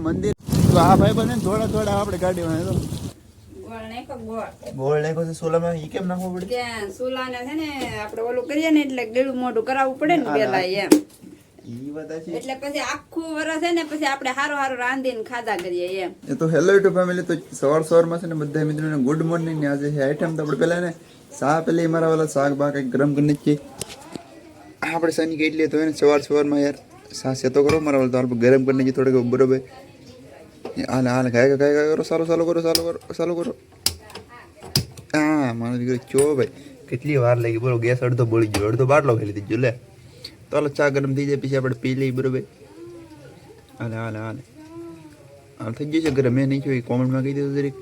મંદિર. તો આ ભાઈ બને થોડા થોડા આપણે ગાડીમાં તો ગોળ નાખો છે સોલામાં. ઈ કેમ નાખવું પડે? કે સોલાને છે ને આપણે ઓલું કરીએ ને એટલે ગળું મોઢું કરાવવું પડે ને પેલા એમ. ઈ વાત છે. એટલે પછી આખું વરસ છે ને પછી આપણે હારું હારું રાંધીને ખાધા કરીએ એમ. એ તો હેલો યુટ્યુબ ફેમિલી. તો સવારમાં છે ને બધા મિત્રોને ગુડ મોર્નિંગ ને આજે છે આઈટમ તો આપણે પેલા ને સા પેલી મારા વાલા શાક બા કંઈક ગરમ કરી નાખીએ. આપણે સાની કેટલી તો એને સવારમાં યાર સા સેતો કરો મારા વાલા તો આપણે ગરમ કરી નાખીએ થોડીક બરોબર. હાલ હાલ ખાય કરો ચાલુ કરો. હા મારો દીકરો ચો ભાઈ કેટલી વાર લાગી બોલો. ગેસ અડધો બળી ગયો, અડધો બાટલો ખાલી દીધો. લે તો હાલ ચા ગરમ થઈ જાય પછી આપણે પી લઈએ બરોબર. હાલ થઈ ગયું છે ગરમ. મેં નહીં જોઈ કોમેન્ટમાં કહી દીધું જરીક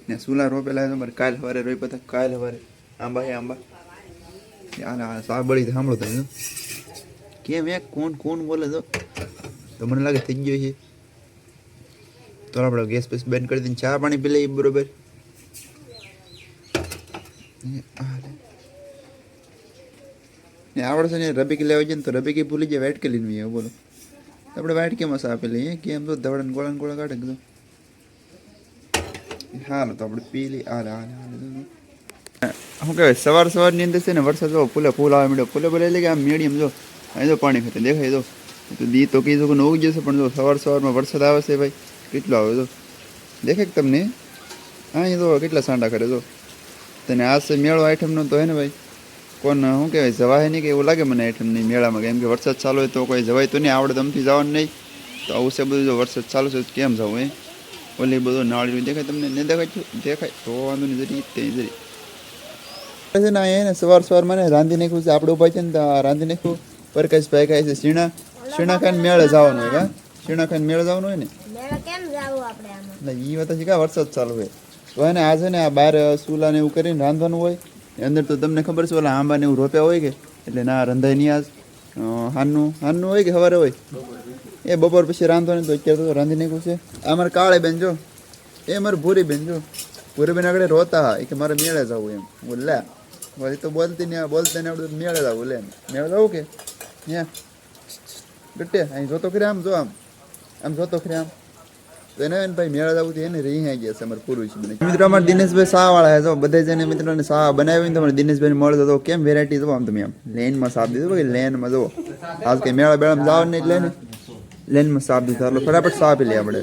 ને. સુલા રોપેલા તમારે કાલ સવારે રોઈ પતા કાલ સવારે આંબા હાલ સા બળી સાંભળો તમે કેમ એ કોણ બોલે તો મને લાગે થઈ ગયો છે. તો આપણે ગેસ પેસ બંધ કરી દઈને ચા પાણી પી લઈએ બરોબર. આવડે છે ને રબીકી લેવા જઈએ ને તો રબીકી ભૂલી જાય વાઇટ કરી લઈને બોલો. આપણે વાઇટ કેમ હશે આપી લઈએ કેમ તો ધવડા ગોળા કાઢે કીધું. હાલો તો આપણે પી લઈએ. હાલ શું કહેવાય સવારની અંદર છે ને વરસાદ જો ફૂલે ફૂલ આવે મળ્યો. ફૂલે એટલે કે આમ મીડિયમ જો અહીં તો પાણી ખાતે દેખાય તો દી તો કીધું કે ઉગી જશે પણ જો સવારમાં વરસાદ આવે છે ભાઈ કેટલો આવે તો દેખાય તમને. હા એ તો કેટલા સાંડા કરે તો તને આ છે મેળો આઈટમનો તો હે ને ભાઈ કોણ શું કહેવાય જવાય નહીં કે એવું લાગે મને આઈટમ નહીં મેળામાં. કેમ કે વરસાદ ચાલુ હોય તો કોઈ જવાય તો નહીં. આવડે તમથી જવાનું નહીં તો આવું છે બધું. જો વરસાદ ચાલુ છે કેમ જવું એ ઓલી બધું નાળિયું દેખાય તમને નહીં દેખાય તો વાંધો નહીં જરી છે ને એને સવારમાં ને રાંધી નાખ્યું છે આપણે ઉભા છે ને તો રાંધી નાખ્યું. પ્રકાશભાઈ ખાય છે શીણા ખાઈને મેળે જવાનું હોય. શીણા ખાઈને મેળે જવાનું હોય ને એ વાત છે કા વરસાદ ચાલુ હોય તો એને આ છે ને આ બહાર સુલા ને એવું કરીને રાંધવાનું હોય. અંદર તો તમને ખબર છે ઓલા આંબા ને એવું રોપ્યા હોય કે એટલે ના રંધાય નહીં. આજ હાનનું હોય કે સવારે હોય એ બપોર પછી રાંધવાનું તો અત્યારે તો રાંધી નાખ્યું છે. આ મારે કાળે બેન જો એ મારે ભૂરી બેન આગળ રોતા હા કે મારે મેળે જવું એમ બોલે. પછી તો બોલતા ને આવડતું મેળે જવું લે મેળે જવું કે ત્યાં ગટ્ટે અહીં જોતો ખરે આમ જોતો ખરે આમ તો એને ભાઈ મેળા જવું એને રહી ગયા છે અમારે પૂરું છે. મિત્રો અમારે દિનેશભાઈ શાહ વાળા છે બધા જઈને મિત્રોને શાહ બનાવી ને તમારે દિનેશભાઈ મળે તો કેમ વેરાયટી જો આમ તમે આમ લેનમાં સાપ દીધો કે લેનમાં જુઓ આજ કંઈ મેળા બેળામાં જવાનું નહીં એટલે ને લેનમાં સાપ દીધો એટલે ફટાફટ શાહ પી લઈએ આપણે.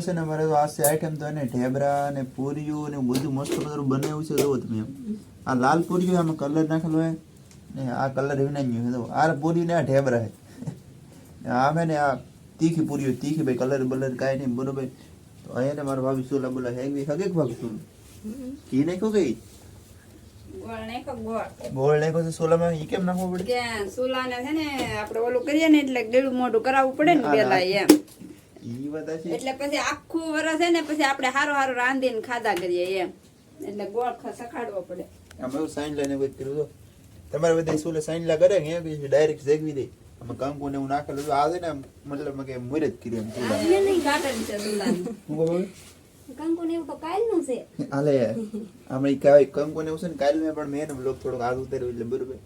છે ને અમારે તો આ છે આઈટમ તો એને ઢેબરા ને પૂરીઓ ને બધું મસ્ત બધું બનાવ્યું છે જુઓ તમે એમ. આ લાલ પૂરીઓ આમાં કલર નાખેલો હોય ને આ કલર વિનાગ્યું છે. આ પૂરી ને આ ઢેબરા છે. આમે ને આ તીખી પૂરીઓ તીખી ભાઈ કલર બલર કાંઈ નહીં બરોબર. તો અહીંયા મારા ભાભી સોલા બોલા હેગવી હગે ભાભી સોલું ઘી નાખ્યો કઈ ગોળ નાખો છે સોલામાં. ઈ કેમ નાખવું પડે? કે સોલાને છે ને આપણે ઓલું કરીએ ને એટલે ગળું મોઢું કરાવવું પડે ને પેલા એમ. ઈ વાત છે. એટલે પછી આખું વરસ છે ને પછી આપણે હારું હારું રાંધીને ખાધા કરીએ એમ. એટલે ગોળ સખાડવો પડે. આમ એવું સાઈન લઈને બધું કર્યું તો તમારે બધા સોલે સાઈન લા કરે કે ડાયરેક્ટ જેગવી દે આમાં કંકુ ને એવું નાખેલું આ છે ને મતલબ કે મુરત કરી એમ સોલા નહીં ગાટન છે સોલાનું કંકુ ને એવું તો કાલનું છે. હાલે આમાં કહેવાય કંકુ ને એવું છે ને કાલ મેં પણ મેં બ્લોગ થોડોક આગ ઉતાર્યો એટલે બરોબર.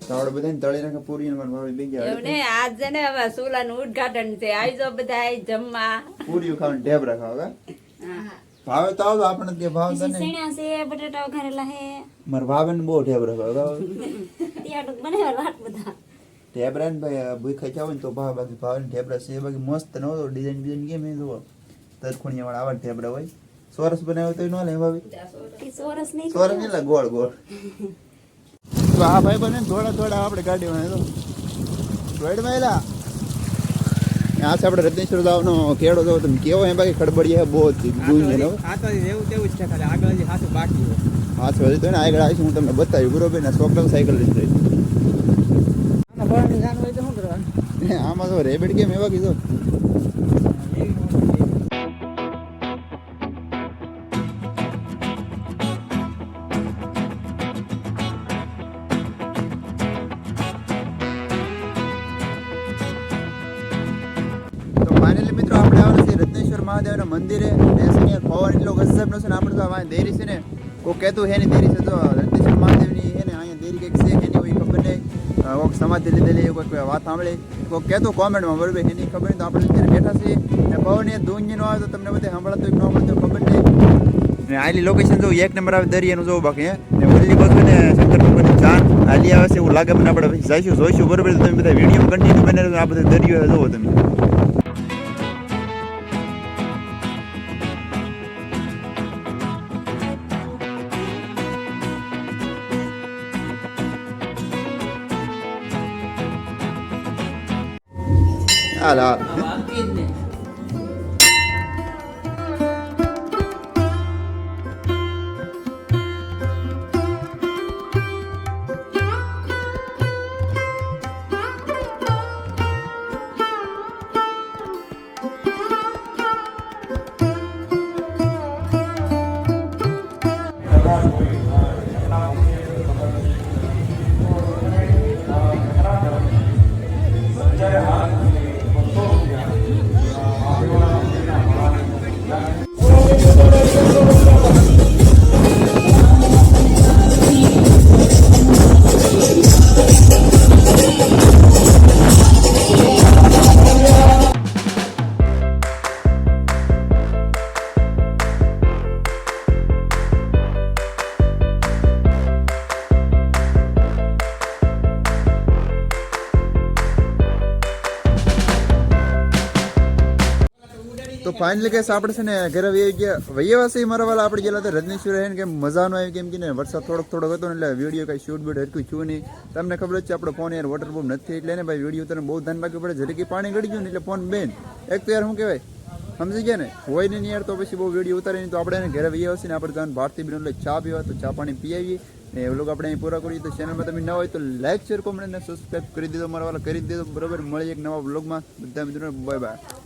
તો આપણે બધાને તળી નાખે પૂરી ને મારા ભાભી બેગી એવું ને આજ છે ને હવે સોલાનું ઉદ્ઘાટન છે. આવી જાવ બધા આઈ જમવા પૂરીઓ ખાવ ઢેબરા ખાવ ભાવે તો આવતો આપણે કે ભાવ તને સેણા છે બટાટા વઘારેલા હે મારા ભાવે ને બહુ ઢેબરા ખાવ તિયાડુક બનાવેલા વાત બધા ઢેબરા ને ભાઈ ભૂખા જાવ ને તો ભાવ બાકી ભાવે ને ઢેબરા છે બાકી મસ્ત ન હતો ડિઝાઇન કેમ એ જુઓ તરખુણિયા વાળા આવા ઢેબરા હોય. સોરસ બનાવ્યો તો ન લે ભાભી સોરસ નહીં ગોળ તો આ ભાઈ બને થોડા આપણે ગાડીમાં તો રોડમાં એલા આ છે આપણે રત્નેશ્વર દાવનો કેળો જો તમે કેવો એ બાકી ખડબડિયા બહુ જ ગુંજે આ તો એવું તેવું જ છે ખાલી આગળ જે હાથ બાકી હોય હાથ વળી તો ને આગળ આવીશું હું તમને બતાવ્યું બરોબર ને છોકરા સાયકલ લઈ જઈ આમાં તો રેબેડ કેમ એવા કીધું. ફાઇનલી મિત્રો આપણે આવેલા છે રત્નેશ્વર મહાદેવના મંદિરે. પવન એટલો ગજબનો છે ને આપણે તો આ દેરી છે ને કોઈ કહેતું હે ને દેરી છે તો રત્નેશ્વર મહાદેવની હે ને અહીંયા દેરી કંઈક છે કે નહીં હોય ખબર નહીં. કોઈક સમાધિ લીધેલી કોઈક વાત સાંભળી કોઈક કહેતો કોમેન્ટમાં બરોબર એની ખબર નહીં તો આપણે અત્યારે બેઠા છીએ ને પવન એ દૂંજીનો આવે તો તમને બધે સાંભળતો ન મળતો ખબર નહીં ને આલી લોકેશન જો 1 નંબર આવે દરિયાનું જોવું બાકી હે ને ઓલી બાજુ ને શંકર ભગવાનની જાન આલી આવે છે એવું લાગે મને આપણે પછી જઈશું જોઈશું બરોબર તો તમે બધા વિડીયો કન્ટિન્યુ બને આ બધો દરિયો જોવો તમે હાલ હાલ તો ફાઇનલી કેસ આપણે છે ને ઘરે વૈયાવાસી મારા વાળા આપણે ગયેલા હતા રજનીશ્વર હે ને કેમ મજા ન આવી કેમ કે ને વરસાદ થોડોક હતો ને એટલે વિડીયો કઈ શૂટ બૂટ હરકું છું નહીં તમને ખબર જ છે આપણો ફોન યાર વોટરપ્રૂફ નથી એટલે ને ભાઈ વિડીયો તને બહુ ધ્યાન રાખવું પડે જરીકી પાણી ગળી ગયું ને એટલે ફોન બેન એક તો યાર શું કહેવાય સમજી ગયા ને હોય ને યાર તો પછી બહુ વિડીયો ઉતારે નહીં તો આપણે એને ઘરે વૈયાવાસી ને આપણે જવાનું ભારતી બિન એટલે ચા પીવા તો ચા પાણી પી આવીએ ને એ લોકો આપણે અહીં પૂરા કરીએ તો ચેનલમાં તમે ન હોય તો લાઈક શેર કોમેન્ટ અને સબસ્ક્રાઈબ કરી દીધો મારા વાળા કરી દીધો બરોબર મળીએ એક નવા વ્લોગમાં બધા મિત્રો બાય બાય